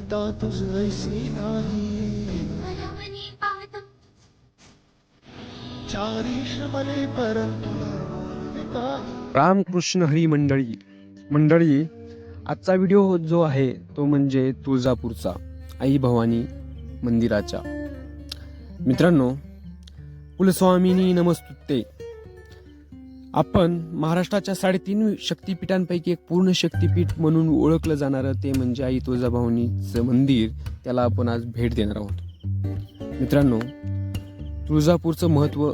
कविता तुझी नाही चारिश मले परंतु रामकृष्ण हरी मंडळी आजचा व्हिडिओ जो आहे तो म्हणजे तुळजापूरचा आई भवानी मंदिराचा. मित्रांनो, कुलस्वामिनी नमस्तुते. आपण महाराष्ट्राच्या 3.5 शक्तिपीठांपैकी एक पूर्ण शक्तिपीठ म्हणून ओळखलं जाणारं ते म्हणजे आई तुळजाभवानीचं मंदिर, त्याला आपण आज भेट देणार आहोत. मित्रांनो, तुळजापूरचं महत्त्व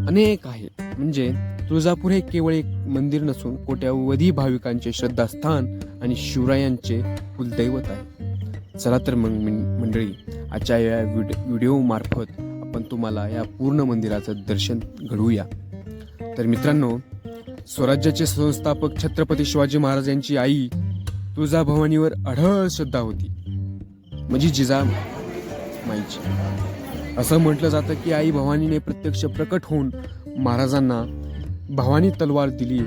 अनेक आहे. म्हणजे तुळजापूर हे केवळ एक मंदिर नसून कोट्यावधी भाविकांचे श्रद्धास्थान आणि शिवरायांचे कुलदैवत आहे. चला तर मग मंडळी, आजच्या या व्हिडिओ मार्फत आपण तुम्हाला या पूर्ण मंदिराचं दर्शन घडवूया. तर मित्रांनो, स्वराज्याचे संस्थापक छत्रपती शिवाजी महाराज यांची आई तुळजाभवानीवर अढळ श्रद्धा होती, म्हणजे जिजामाईची. असं म्हटलं जातं की आई भवानीने प्रत्यक्ष प्रकट होऊन महाराजांना भवानी तलवार दिली.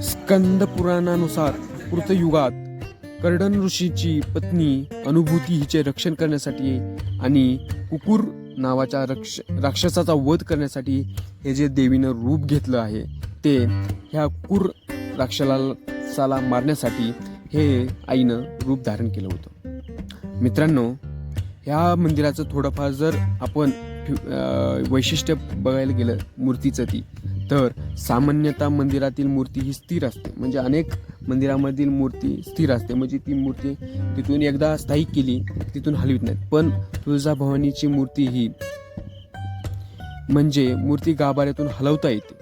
स्कंद पुराणानुसार कृतयुगात कर्दन ऋषीची पत्नी अनुभूती हिचे रक्षण करण्यासाठी आणि कुकुर नावाच्या राक्षसाचा वध करण्यासाठी हे जे देवीनं रूप घेतलं आहे, ते ह्या कुकुर राक्षसाला मारण्यासाठी हे आईनं रूप धारण केलं होतं. मित्रांनो, ह्या मंदिराचं थोडंफार जर आपण वैशिष्ट्य बघायला गेलं मूर्तीचं ती, तर सामान्यतः मंदिरातील मूर्ती ही स्थिर असते. म्हणजे अनेक मंदिरामधील मूर्ती स्थिर असते, म्हणजे ती मूर्ती तिथून एकदा स्थायिक केली तिथून हलवित नाहीत. पण तुळजाभवानीची मूर्ती ही म्हणजे मूर्ती गाभाऱ्यातून हलवता येते.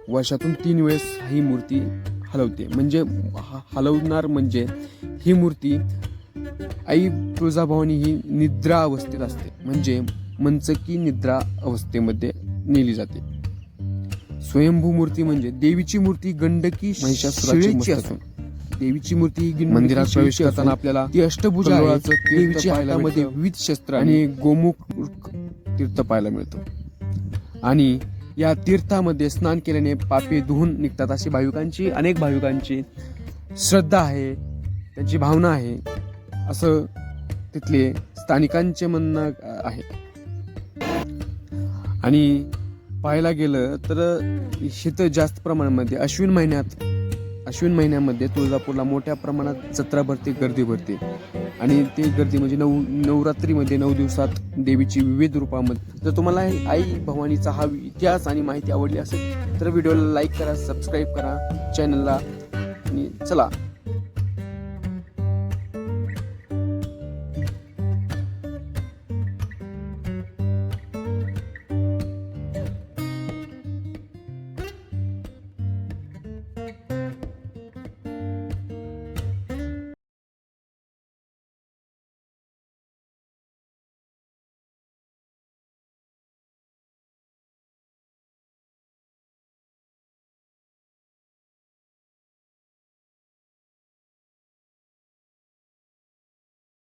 वर्षातून 3 वेळेस ही मूर्ती हलवते. म्हणजे हलवणार म्हणजे ही मूर्ती आई तुळजाभवानी ही निद्रा अवस्थेत असते, म्हणजे मंचकी निद्रा अवस्थेमध्ये नेली जाते. स्वयंभू मूर्ती म्हणजे देवीची मूर्ती गंडकी महिषासुराची असून देवीची मूर्ती ही मंदिरात प्रवेश करताना आपल्याला ती अष्टभुजा देवीच्या हातामध्ये विविध शस्त्र आणि गोमुख तीर्थ पाहायला मिळतं. आणि या तीर्थामध्ये स्नान केल्याने पापे धुवून निघतात अशी अनेक भाविकांची श्रद्धा आहे, त्यांची भावना आहे, असं तिथले स्थानिकांचे म्हणणं आहे. आणि पाहायला गेलं तर इथं जास्त प्रमाणामध्ये अश्विन महिन्यामध्ये तुळजापूरला मोठ्या प्रमाणात जत्रा भरते, गर्दी भरते. आणि ते गर्दी म्हणजे नवरात्रीमध्ये 9 दिवसात देवीची विविध रूपामध्ये. जर तुम्हाला आई भवानीचा हा इतिहास आणि माहिती आवडली असेल तर व्हिडिओला लाईक करा, सबस्क्राईब करा चॅनलला. आणि चला,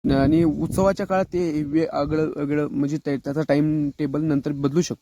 आणि उत्सवाच्या काळात ते वेगळं म्हणजे त्याचा टाइम टेबल नंतर बदलू शकतो.